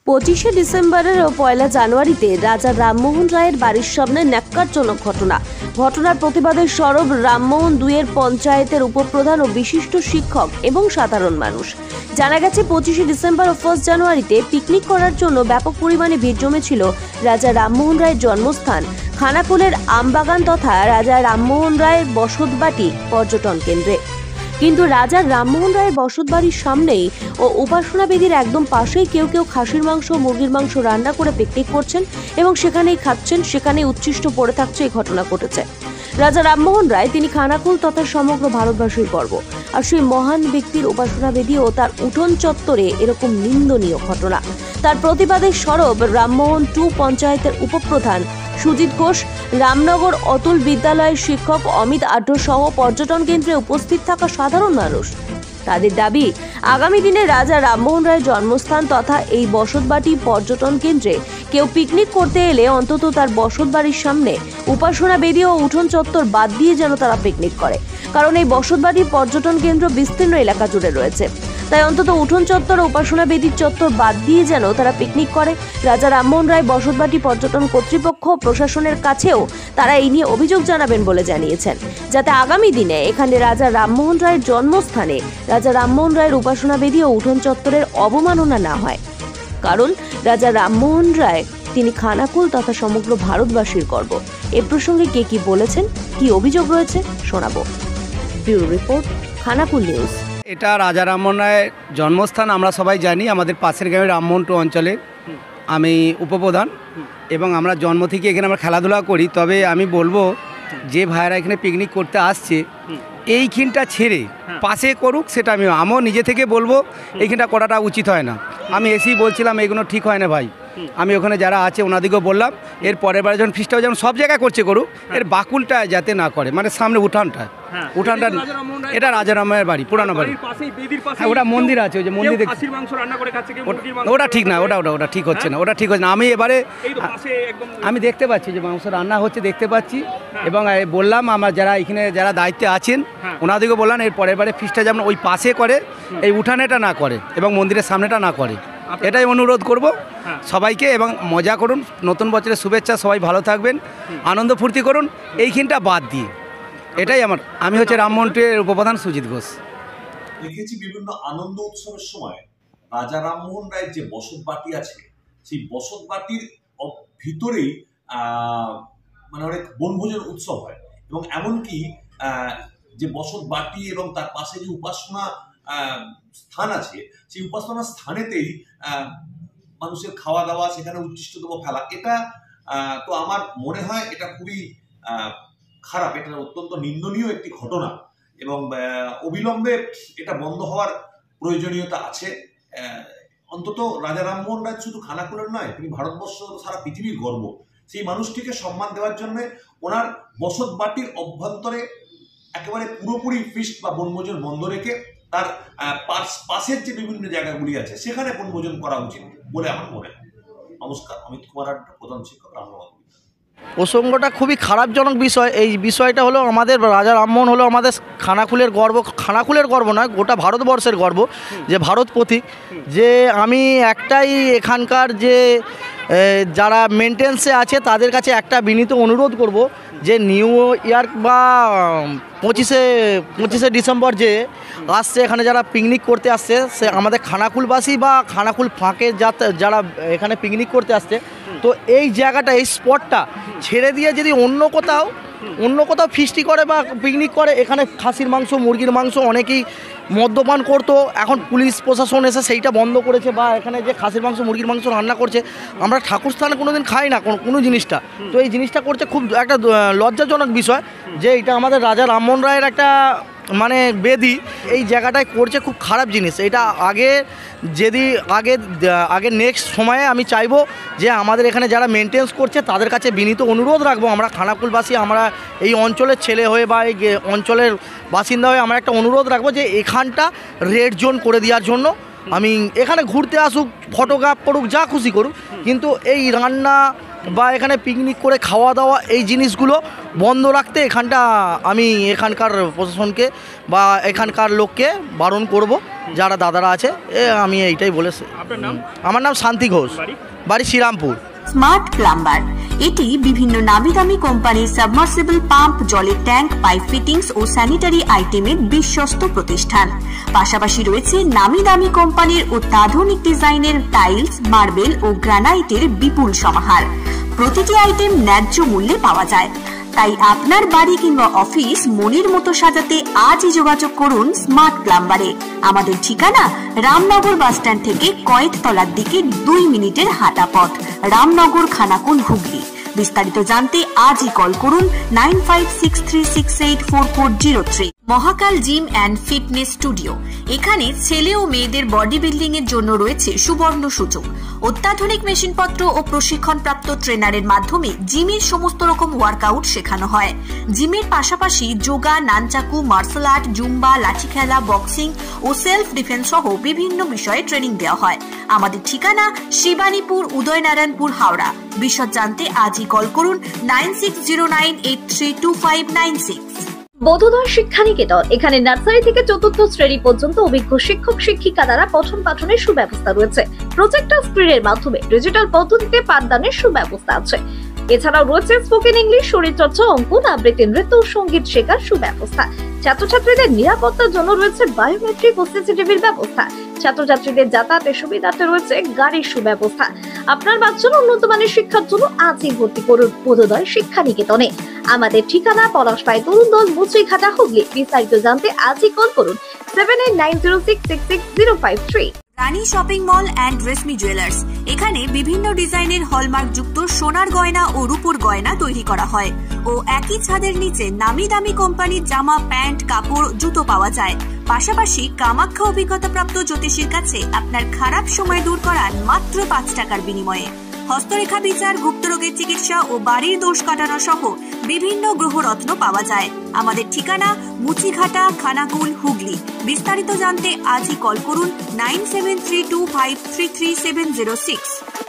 25শে ডিসেম্বরের ও 1লা জানুয়ারিতে রাজা রামমোহন রায়ের বাড়ির সামনে ন্যাক্কারজনক ঘটনার প্রতিবাদে সরব রামমোহন দুইয়ের পঞ্চায়েতের উপপ্রধান ও বিশিষ্ট শিক্ষক এবং সাধারণ মানুষ। জানা গেছে 25শে ডিসেম্বর ও 1 জানুয়ারিতে পিকনিক করার জন্য ব্যাপক পরিমাণে ভিড় জমেছিল রাজা রামমোহন রায়ের জন্মস্থান খানাকুলের আমবাগান তথা রাজা রামমোহন রায়ের বসতবাটি পর্যটন কেন্দ্রে। কিন্তু রাজা রামমোহন রায়ের বসতবাড়ির সামনেই ও উপাসনা বেদির একদম পাশেই কেউ কেউ খাসির মাংস মুরগির মাংস রান্না করে পিকনিক করছেন এবং সেখানেই খাচ্ছেন, সেখানেই উচ্ছিষ্ট পড়ে থাকছে এই ঘটনা ঘটেছে। রাজা রামমোহন রায় তিনি খানাকুল তথা সমগ্র ভারতবাসীর গর্ব, আর সেই মহান ব্যক্তির উপাসনা বেদি ও তার উঠোন চত্বরে এরকম নিন্দনীয় ঘটনা। তার প্রতিবাদে সরব রামমোহন 2 পঞ্চায়েতের উপপ্রধান সুজিত ঘোষ, রামনগর অতুল বিদ্যালয়ের শিক্ষক অমিত আঢ্য সহ পর্যটন কেন্দ্রে উপস্থিত থাকা সাধারণ মানুষ। তাদের দাবি, আগামী দিনে রাজা রামমোহন রায়ের জন্মস্থান তথা এই বসতবাটি পর্যটন কেন্দ্রে কেউ পিকনিক করতে এলে অন্তত তার বসতবাড়ির সামনে উপাসনা বেদি ও উঠোন চত্বর বাদ দিয়ে যেন তারা পিকনিক করে, কারণ এই বসতবাটি পর্যটন কেন্দ্র বিস্তীর্ণ এলাকা জুড়ে রয়েছে। তাই অন্তত উঠোন চত্বর ও উপাসনা বেদির চত্বর বাদ দিয়ে যেন তারা পিকনিক করে। রাজা রামমোহন রায় বসতবাটি পর্যটন কর্তৃপক্ষ প্রশাসনের কাছেও তারা এই নিয়ে অভিযোগ জানাবেন বলে জানিয়েছেন, যাতে আগামী দিনে এখানে রাজা রামমোহন রায়ের জন্মস্থানে রাজা রামমোহন রায়ের উপাসনা বেদি ও উঠোন চত্বরের অবমাননা না হয়। কারণ রাজা রামমোহন রায় তিনি খানাকুল তথা সমগ্র ভারতবাসীর গর্ব। এ প্রসঙ্গে কে কি বলেছেন, কি অভিযোগ রয়েছে শোনাবো। Bureau report, Khanakul news. এটা রাজা রামমোহন রায়ের জন্মস্থান আমরা সবাই জানি। আমাদের পাশের গ্রামে রামমোহন 2 অঞ্চলে আমি উপপ্রধান এবং আমরা জন্ম থেকে এখানে আমরা খেলাধুলা করি। তবে আমি বলবো যে ভাইয়েরা এখানে পিকনিক করতে আসছে এইখানটা ছেড়ে পাশে করুক, সেটা আমিও নিজে থেকে বলবো এইখানটা করাটা উচিত হয় না। আমি এসেই বলছিলাম এগুলো ঠিক হয় না ভাই। আমি ওখানে যারা আছে ওনাদিকেও বললাম এর পরের বার যখন ফিস্টটা যেমন সব জায়গায় করছে করুক, এর বাকুলটা যাতে না করে, মানে সামনে উঠানটা এটা রাজা রামের বাড়ি, পুরানো বাড়ি। হ্যাঁ, ওটা মন্দির আছে, ওই যে মন্দির ওটা ঠিক না, ওটা ঠিক হচ্ছে না, ওটা ঠিক হচ্ছে না। আমি এবারে আমি দেখতে পাচ্ছি যে মাংস রান্না হচ্ছে, দেখতে পাচ্ছি এবং বললাম আমার যারা এখানে যারা দায়িত্বে আছেন ওনাদিকেও বললাম এর পরের বারে ফিস্টটা যেমন ওই পাশে করে, এই উঠানেটা না করে এবং মন্দিরের সামনেটা না করে, এটাই অনুরোধ করব সবাইকে। এবং মজা করুন, নতুন বছরের শুভেচ্ছা, সবাই ভালো থাকবেন, আনন্দ ফুর্তি করুন এইখানটা বাদ দিয়ে। এটাই আমি হচ্ছে রামমোহন 2 এর উপপ্রধান সুজিত ঘোষ। দেখেছি বিভিন্ন আনন্দ উৎসবের সময় রাজা রামমোহন রায়ের যে বসতবাটি আছে সেই বসতবাটির ভিতরেই মানে অনেক বনভোজন উৎসব হয় এবং এমনকি যে বসতবাটি এবং তার পাশে যে উপাসনা স্থান আছে সেই উপাসনা স্থানেতেই মানুষের খাওয়া দাওয়া, সেখানে উচ্ছিষ্টদ্রব্য ফেলা, এটা তো আমার মনে হয় এটা খুবই খারাপ, এটা অত্যন্ত নিন্দনীয় একটি ঘটনা এবং অবিলম্বে এটা বন্ধ হওয়ার প্রয়োজনীয়তা আছে। অন্তত রাজা রামমোহন রায় শুধু খানাকুলের নয়, তিনি ভারতবর্ষ সারা পৃথিবীর গর্ব। সেই মানুষটিকে সম্মান দেওয়ার জন্য ওনার বসতবাটির অভ্যন্তরে একেবারে পুরোপুরি ফিস্ট বা বনভোজন বন্ধ রেখে তার পাশের যে বিভিন্ন জায়গাগুলি আছে সেখানে বনভোজন করা উচিত বলে আমার মনে হয়। নমস্কার, অমিত কুমার আঢ্য, প্রধান শিক্ষক, রামনগর। প্রসঙ্গটা খুবই খারাপজনক বিষয়। এই বিষয়টা হলো আমাদের রাজা রামমোহন হলো আমাদের খানাকুলের গর্ব, খানাকুলের গর্ব নয় গোটা ভারতবর্ষের গর্ব, যে ভারত প্রতীক। যে আমি একটাই এখানকার যে যারা মেনটেন্সে আছে তাদের কাছে একটা বিনীত অনুরোধ করব যে নিউ ইয়ার বা 25শে ডিসেম্বর যে আসছে, এখানে যারা পিকনিক করতে আসছে সে আমাদের খানাকুলবাসী বা খানাকুল ফাঁকে যারা এখানে পিকনিক করতে আসছে, তো এই জায়গাটা, এই স্পটটা ছেড়ে দিয়ে যদি অন্য কোথাও ফিস্টি করে বা পিকনিক করে, এখানে খাসির মাংস মুরগির মাংস অনেকেই মদ্যপান করতো, এখন পুলিশ প্রশাসন এসে সেইটা বন্ধ করেছে, বা এখানে যে খাসির মাংস মুরগির মাংস রান্না করছে, আমরা ঠাকুর স্থানে কোনোদিন খাই না কোনো জিনিসটা, তো এই জিনিসটা করছে খুব একটা লজ্জাজনক বিষয় যে এটা আমাদের রাজা রামমোহন রায়ের একটা মানে বেদি, এই জায়গাটায় করছে খুব খারাপ জিনিস। এটা আগে নেক্সট সময়ে আমি চাইবো যে আমাদের এখানে যারা মেনটেন্স করছে তাদের কাছে বিনীত অনুরোধ রাখবো, আমরা খানাকুলবাসী, আমরা এই অঞ্চলের ছেলে হয়ে বা এই অঞ্চলের বাসিন্দা হয়ে আমরা একটা অনুরোধ রাখবো যে এখানটা রেড জোন করে দেওয়ার জন্য। আমি এখানে ঘুরতে আসুক, ফটোগ্রাফ করুক, যা খুশি করুক, কিন্তু এই রান্না বা এখানে পিকনিক করে খাওয়া দাওয়া এই জিনিসগুলো বন্ধ রাখতে আমি এখানকার প্রশাসনকে বা এখানকার লোককে বারণ করব, যারা দাদারা আছে আমি এইটাই বলেছি। আমার নাম শান্তি ঘোষ, বাড়ি শ্রীরামপুর। স্মার্ট প্লাম্বার এটি বিভিন্ন নামি দামি কোম্পানির সাবমার্সিবল পাম্প, জলের ট্যাঙ্ক, পাইপ ফিটিংস ও স্যানিটারি আইটেমের বিশ্বস্ত প্রতিষ্ঠান। পাশাপাশি রয়েছে নামি দামি কোম্পানির অত্যাধুনিক ডিজাইনের টাইলস, মার্বেল ও গ্রানাইটের বিপুল সমাহার। প্রতিটি আইটেম ন্যায্য মূল্যে পাওয়া যায়। তাই আপনার বাড়ি কিংবা অফিস মনের মতো সাজাতে আজই যোগাযোগ করুন স্মার্ট প্লাম্বারে। আমাদের ঠিকানা রামনগর বাসস্ট্যান্ড থেকে কয়েকতলার দিকে 2 মিনিটের হাঁটা পথ, রামনগর, খানাকুল, হুগলি। বিস্তারিত জানতে আজই কল করুন 9563684403। মহাকাল জিম অ্যান্ড ফিটনেস স্টুডিও, এখানে ছেলে ও মেয়েদের বডি বিল্ডিং এর জন্য রয়েছে সুবর্ণ সুযোগ। অত্যাধুনিক মেশিনপত্র ও প্রশিক্ষণপ্রাপ্ত ট্রেনারের মাধ্যমে জিমের সমস্ত রকম ওয়ার্কআউট শেখানো হয়। জিমের পাশাপাশি yoga, nunchaku, martial art, Zumba, লাঠি খেলা, বক্সিং ও সেলফ ডিফেন্স সহ বিভিন্ন বিষয়ে ট্রেনিং দেওয়া হয়। আমাদের ঠিকানা শিবানীপুর, উদয়নারায়ণপুর, হাওড়া। বিশদ জানতে আজই কল করুন 9609832596। বোধোদয় শিক্ষানিকেতন, এখানে নার্সারি থেকে 4র্থ শ্রেণী পর্যন্ত অভিজ্ঞ শিক্ষক শিক্ষিকা দ্বারা পঠন পাঠনের সুব্যবস্থা রয়েছে। প্রজেক্টর স্ক্রিনের মাধ্যমে ডিজিটাল পদ্ধতিতে পাঠদানের সুব্যবস্থা আছে। এছাড়াও রয়েছে স্পোকেন ইংলিশ, শরীরচর্চা, অঙ্কন, আবৃত্তি, নৃত্য ও সঙ্গীত শেখার সুব্যবস্থা। ছাত্রছাত্রীদের নিরাপত্তার জন্য রয়েছে বায়োমেট্রিক ও সিসিটিভির ব্যবস্থা। ছাত্রছাত্রীদের যাতায়াতের সুবিধাতে রয়েছে গাড়ির সুব্যবস্থা। আপনার বাচ্চার উন্নত মানের শিক্ষার জন্য আজই ভর্তি করুন বোধোদয় শিক্ষানিকেতনে। আমাদের ঠিকানা পলাশপাই, তরুণদল, মুচড়িঘাটা, হুগলি। বিস্তারিত জানতে আজই কল করুন 7890666053। Rani shopping mall and Reshmi jewellers, এখানে বিভিন্ন ডিজাইনের হলমার্ক যুক্ত সোনার গয়না ও রূপোর গয়না তৈরি করা হয় ও একই ছাদের নিচে নামি দামি কোম্পানির জামা, প্যান্ট, কাপড়, জুতো পাওয়া যায়। পাশাপাশি কামাখ্যা অভিজ্ঞতাপ্রাপ্ত জ্যোতিষীর কাছে আপনার খারাপ সময় দূর করার মাত্র 5 টাকার বিনিময়ে। হস্তরেখা বিচার, গুপ্তরোগের চিকিৎসা ও বাড়ির দোষ কাটানো সহ বিভিন্ন গ্রহরত্ন পাওয়া যায়। আমাদের ঠিকানা মুচিঘাটা, খানাকুল, হুগলি। বিস্তারিত জানতে আজই কল করুন 9732533706।